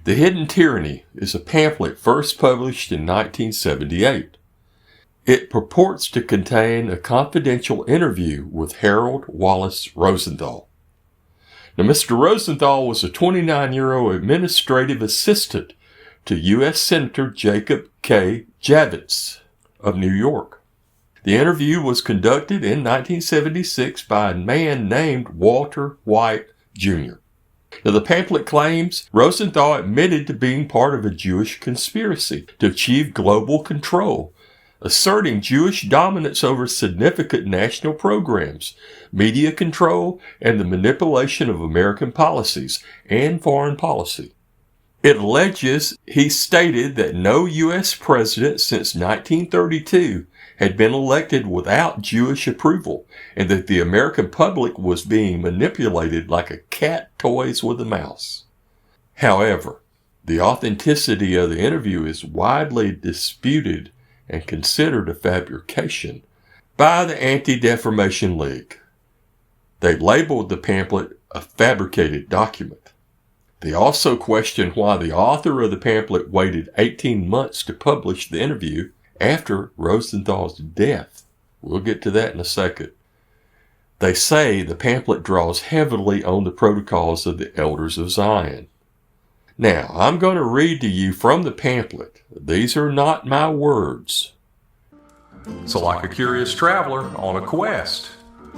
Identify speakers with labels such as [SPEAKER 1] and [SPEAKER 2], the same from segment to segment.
[SPEAKER 1] The Hidden Tyranny is a pamphlet first published in 1978. It purports to contain a confidential interview with Harold Wallace Rosenthal. Now, Mr. Rosenthal was a 29-year-old administrative assistant to U.S. Senator Jacob K. Javits of New York. The interview was conducted in 1976 by a man named Walter White, Jr. Now, the pamphlet claims Rosenthal admitted to being part of a Jewish conspiracy to achieve global control, asserting Jewish dominance over significant national programs, media control, and the manipulation of American policies and foreign policy. It alleges he stated that no U.S. president since 1932 had been elected without Jewish approval, and that the American public was being manipulated like a cat toys with a mouse. However, the authenticity of the interview is widely disputed and considered a fabrication by the Anti-Defamation League. They labeled the pamphlet a fabricated document. They also questioned why the author of the pamphlet waited 18 months to publish the interview after Rosenthal's death. We'll get to that in a second. They say the pamphlet draws heavily on the protocols of the Elders of Zion. Now, I'm going to read to you from the pamphlet. These are not my words.
[SPEAKER 2] So like a curious traveler on a quest,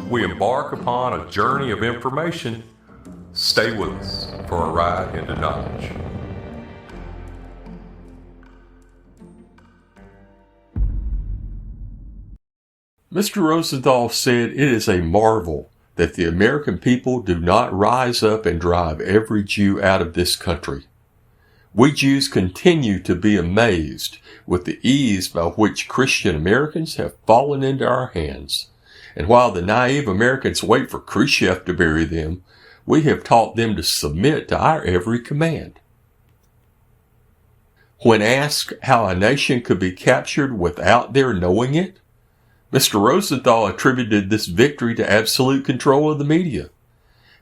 [SPEAKER 2] we embark upon a journey of information. Stay with us for a ride into knowledge.
[SPEAKER 1] Mr. Rosenthal said it is a marvel that the American people do not rise up and drive every Jew out of this country. We Jews continue to be amazed with the ease by which Christian Americans have fallen into our hands. And while the naive Americans wait for Khrushchev to bury them, we have taught them to submit to our every command. When asked how a nation could be captured without their knowing it, Mr. Rosenthal attributed this victory to absolute control of the media.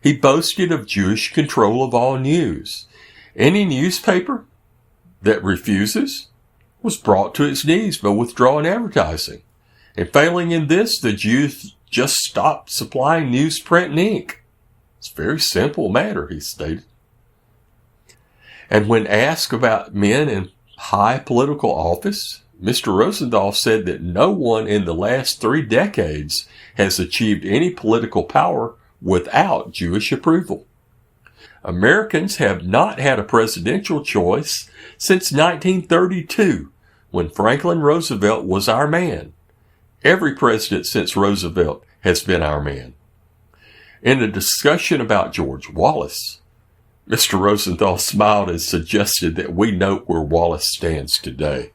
[SPEAKER 1] He boasted of Jewish control of all news. Any newspaper that refuses was brought to its knees by withdrawing advertising. And failing in this, the Jews just stopped supplying newsprint and ink. It's a very simple matter, he stated. And when asked about men in high political office, Mr. Rosenthal said that no one in the last 3 decades has achieved any political power without Jewish approval. Americans have not had a presidential choice since 1932, when Franklin Roosevelt was our man. Every president since Roosevelt has been our man. In a discussion about George Wallace, Mr. Rosenthal smiled and suggested that we note where Wallace stands today.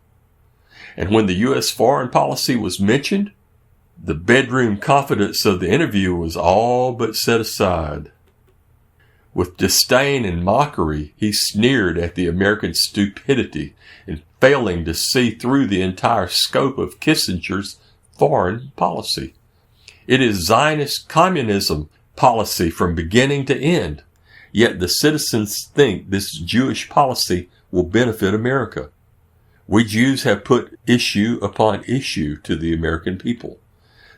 [SPEAKER 1] And when the U.S. foreign policy was mentioned, the bedroom confidence of the interview was all but set aside. With disdain and mockery, he sneered at the American stupidity in failing to see through the entire scope of Kissinger's foreign policy. It is Zionist communism policy from beginning to end, yet the citizens think this Jewish policy will benefit America. We Jews have put issue upon issue to the American people.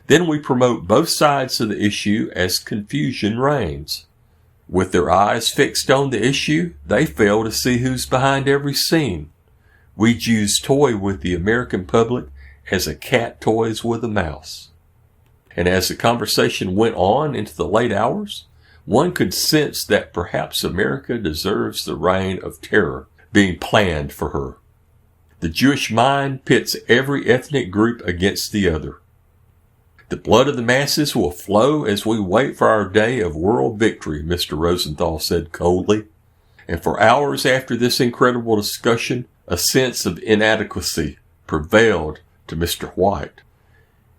[SPEAKER 1] Then we promote both sides of the issue as confusion reigns. With their eyes fixed on the issue, they fail to see who's behind every scene. We Jews toy with the American public as a cat toys with a mouse. And as the conversation went on into the late hours, one could sense that perhaps America deserves the reign of terror being planned for her. The Jewish mind pits every ethnic group against the other. The blood of the masses will flow as we wait for our day of world victory, Mr. Rosenthal said coldly. And for hours after this incredible discussion, a sense of inadequacy prevailed to Mr. White.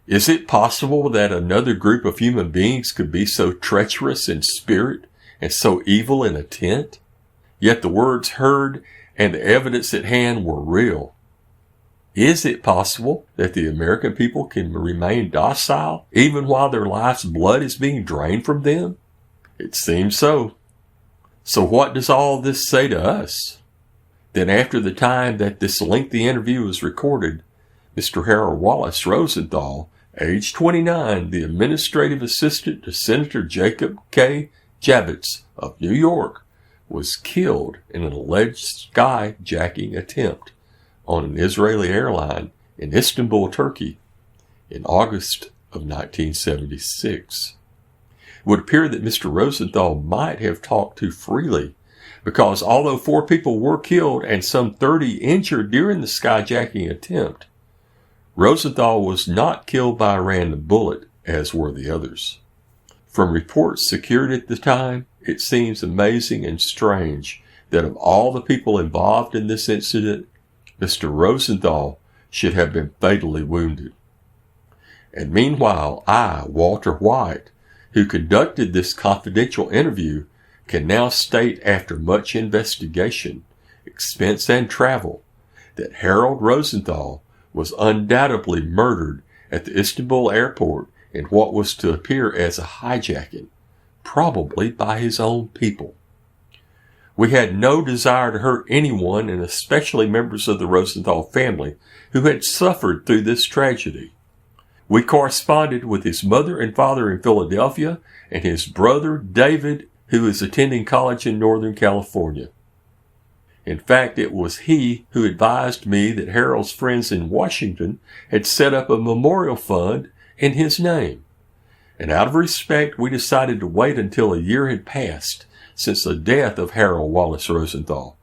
[SPEAKER 1] Is it possible that another group of human beings could be so treacherous in spirit and so evil in intent? Yet the words heard and the evidence at hand were real. Is it possible that the American people can remain docile even while their life's blood is being drained from them? It seems so. So what does all this say to us? Then after the time that this lengthy interview was recorded, Mr. Harold Wallace Rosenthal, age 29, the administrative assistant to Senator Jacob K. Javits of New York, was killed in an alleged skyjacking attempt on an Israeli airline in Istanbul, Turkey, in August of 1976. It would appear that Mr. Rosenthal might have talked too freely, because although 4 people were killed and some 30 injured during the skyjacking attempt, Rosenthal was not killed by a random bullet, as were the others. From reports secured at the time, it seems amazing and strange that of all the people involved in this incident, Mr. Rosenthal should have been fatally wounded. And meanwhile, I, Walter White, who conducted this confidential interview, can now state after much investigation, expense and travel, that Harold Rosenthal was undoubtedly murdered at the Istanbul airport in what was to appear as a hijacking, probably by his own people. We had no desire to hurt anyone, and especially members of the Rosenthal family who had suffered through this tragedy. We corresponded with his mother and father in Philadelphia and his brother David, who is attending college in Northern California. In fact, it was he who advised me that Harold's friends in Washington had set up a memorial fund in his name. And out of respect, we decided to wait until a year had passed since the death of Harold Wallace Rosenthal.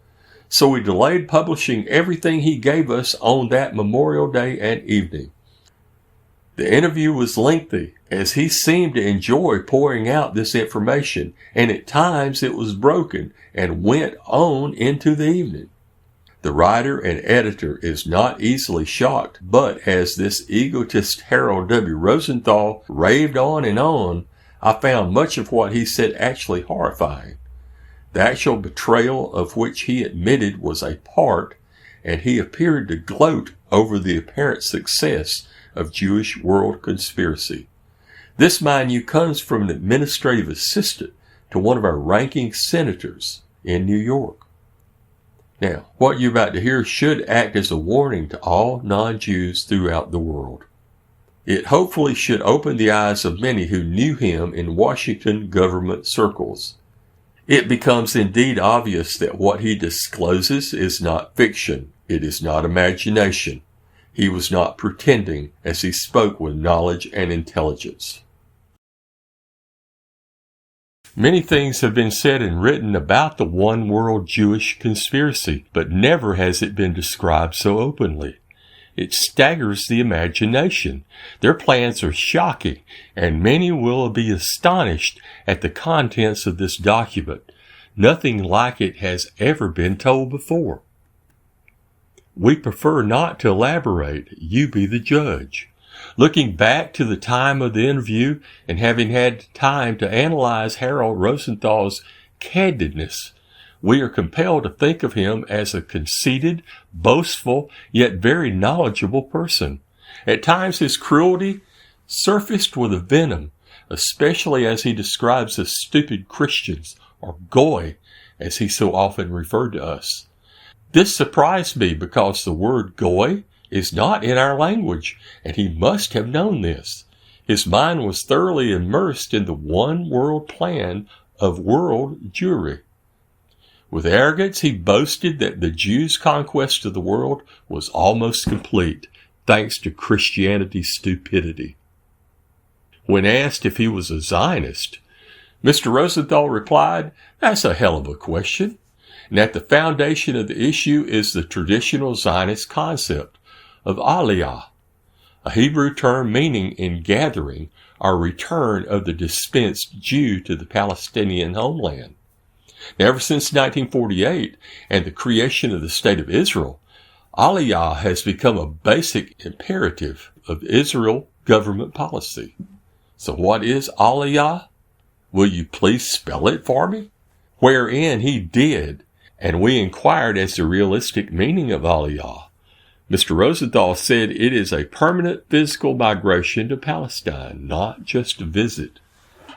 [SPEAKER 1] So we delayed publishing everything he gave us on that Memorial Day and evening. The interview was lengthy, as he seemed to enjoy pouring out this information, and at times it was broken and went on into the evening. The writer and editor is not easily shocked, but as this egotist Harold W. Rosenthal raved on, I found much of what he said actually horrifying. The actual betrayal of which he admitted was a part, and he appeared to gloat over the apparent success of Jewish world conspiracy. This, mind you, comes from an administrative assistant to one of our ranking senators in New York. Now, what you're about to hear should act as a warning to all non-Jews throughout the world. It hopefully should open the eyes of many who knew him in Washington government circles. It becomes indeed obvious that what he discloses is not fiction. It is not imagination. He was not pretending as he spoke with knowledge and intelligence. Many things have been said and written about the one world Jewish conspiracy, but never has it been described so openly. It staggers the imagination. Their plans are shocking, and many will be astonished at the contents of this document. Nothing like it has ever been told before. We prefer not to elaborate. You be the judge. Looking back to the time of the interview and having had time to analyze Harold Rosenthal's candidness, we are compelled to think of him as a conceited, boastful, yet very knowledgeable person. At times his cruelty surfaced with a venom, especially as he describes the stupid Christians, or goy, as he so often referred to us. This surprised me because the word goy is not in our language, and he must have known this. His mind was thoroughly immersed in the one world plan of world Jewry. With arrogance, he boasted that the Jews' conquest of the world was almost complete, thanks to Christianity's stupidity. When asked if he was a Zionist, Mr. Rosenthal replied, "That's a hell of a question." And at the foundation of the issue is the traditional Zionist concept of aliyah, a Hebrew term meaning in gathering or return of the dispensed Jew to the Palestinian homeland. Now, ever since 1948 and the creation of the State of Israel, aliyah has become a basic imperative of Israel government policy. So what is aliyah? Will you please spell it for me? Wherein he did, and we inquired as the realistic meaning of aliyah. Mr. Rosenthal said it is a permanent physical migration to Palestine, not just a visit.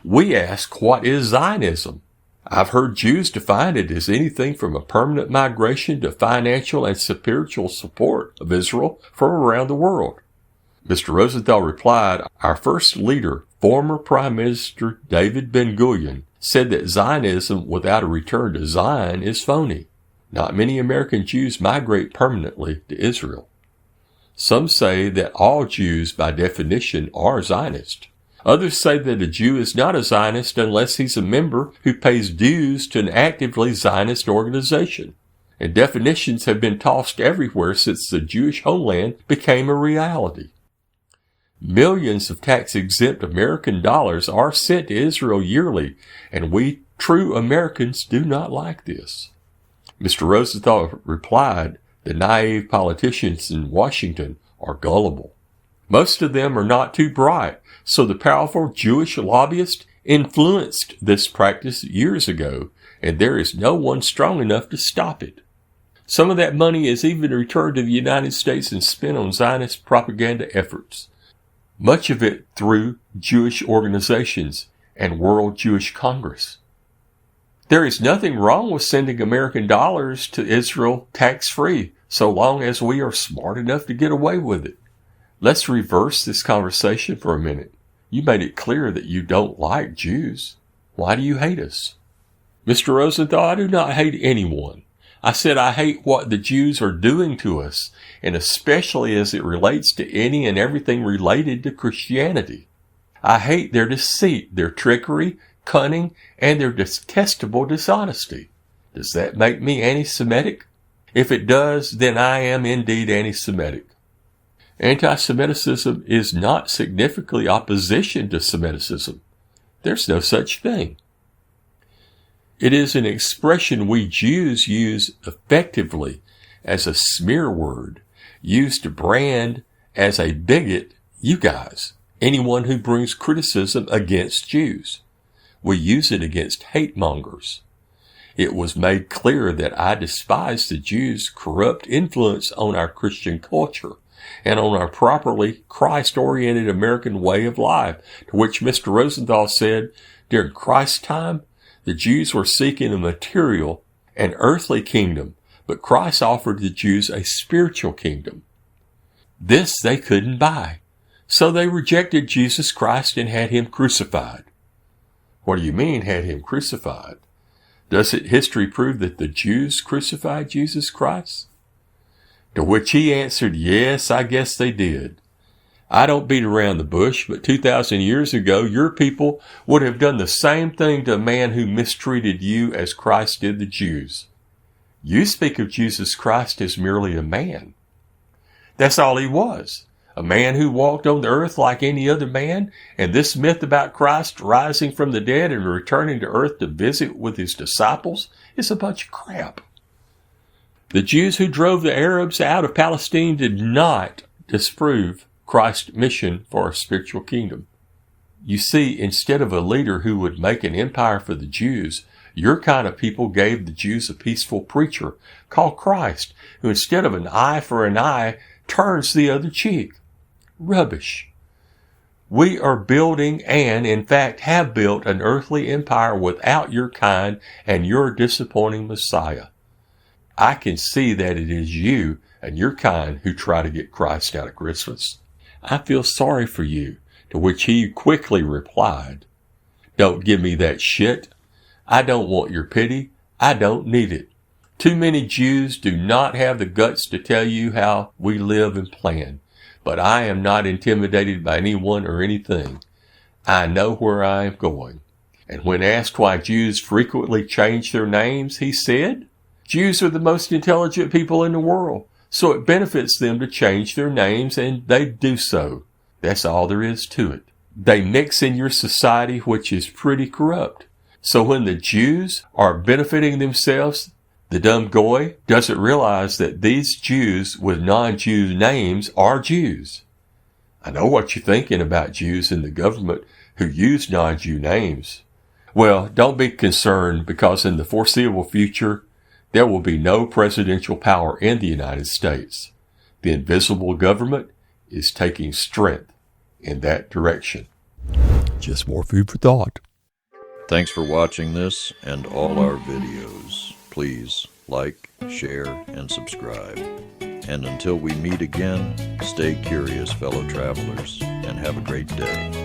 [SPEAKER 1] We asked, what is Zionism? I've heard Jews define it as anything from a permanent migration to financial and spiritual support of Israel from around the world. Mr. Rosenthal replied, our first leader, former Prime Minister David Ben-Gurion, said that Zionism without a return to Zion is phony. Not many American Jews migrate permanently to Israel. Some say that all Jews, by definition, are Zionist. Others say that a Jew is not a Zionist unless he's a member who pays dues to an actively Zionist organization. And definitions have been tossed everywhere since the Jewish homeland became a reality. Millions of tax-exempt American dollars are sent to Israel yearly, and we true Americans do not like this. Mr. Rosenthal replied, the naive politicians in Washington are gullible. Most of them are not too bright, so the powerful Jewish lobbyists influenced this practice years ago, and there is no one strong enough to stop it. Some of that money is even returned to the United States and spent on Zionist propaganda efforts, much of it through Jewish organizations and World Jewish Congress. There is nothing wrong with sending American dollars to Israel tax-free, so long as we are smart enough to get away with it. Let's reverse this conversation for a minute. You made it clear that you don't like Jews. Why do you hate us? Mr. Rosenthal, I do not hate anyone. I said I hate what the Jews are doing to us, and especially as it relates to any and everything related to Christianity. I hate their deceit, their trickery, cunning, and their detestable dishonesty. Does that make me anti-Semitic? If it does, then I am indeed anti-Semitic. Anti-Semitism is not significantly opposition to Semiticism. There's no such thing. It is an expression we Jews use effectively as a smear word, used to brand as a bigot you guys, anyone who brings criticism against Jews. We use it against hate mongers. It was made clear that I despise the Jews' corrupt influence on our Christian culture and on our properly Christ-oriented American way of life, to which Mr. Rosenthal said, during Christ's time, the Jews were seeking a material and earthly kingdom, but Christ offered the Jews a spiritual kingdom. This they couldn't buy, so they rejected Jesus Christ and had him crucified. What do you mean, had him crucified? Doesn't history prove that the Jews crucified Jesus Christ? To which he answered, yes, I guess they did. I don't beat around the bush, but 2,000 years ago, your people would have done the same thing to a man who mistreated you as Christ did the Jews. You speak of Jesus Christ as merely a man. That's all he was. A man who walked on the earth like any other man, and this myth about Christ rising from the dead and returning to earth to visit with his disciples is a bunch of crap. The Jews who drove the Arabs out of Palestine did not disprove Christ's mission for a spiritual kingdom. You see, instead of a leader who would make an empire for the Jews, your kind of people gave the Jews a peaceful preacher called Christ, who instead of an eye for an eye, turns the other cheek. Rubbish. We are building and, in fact, have built an earthly empire without your kind and your disappointing Messiah. I can see that it is you and your kind who try to get Christ out of Christmas. I feel sorry for you, to which he quickly replied, don't give me that shit. I don't want your pity. I don't need it. Too many Jews do not have the guts to tell you how we live and plan. But I am not intimidated by anyone or anything. I know where I am going. And when asked why Jews frequently change their names, he said, Jews are the most intelligent people in the world, so it benefits them to change their names, and they do so. That's all there is to it. They mix in your society, which is pretty corrupt. So when the Jews are benefiting themselves, the dumb goy doesn't realize that these Jews with non-Jew names are Jews. I know what you're thinking about Jews in the government who use non-Jew names. Well, don't be concerned, because in the foreseeable future, there will be no presidential power in the United States. The invisible government is taking strength in that direction. Just more food for thought.
[SPEAKER 3] Thanks for watching this and all our videos. Please like, share, and subscribe. And until we meet again, stay curious, fellow travelers, and have a great day.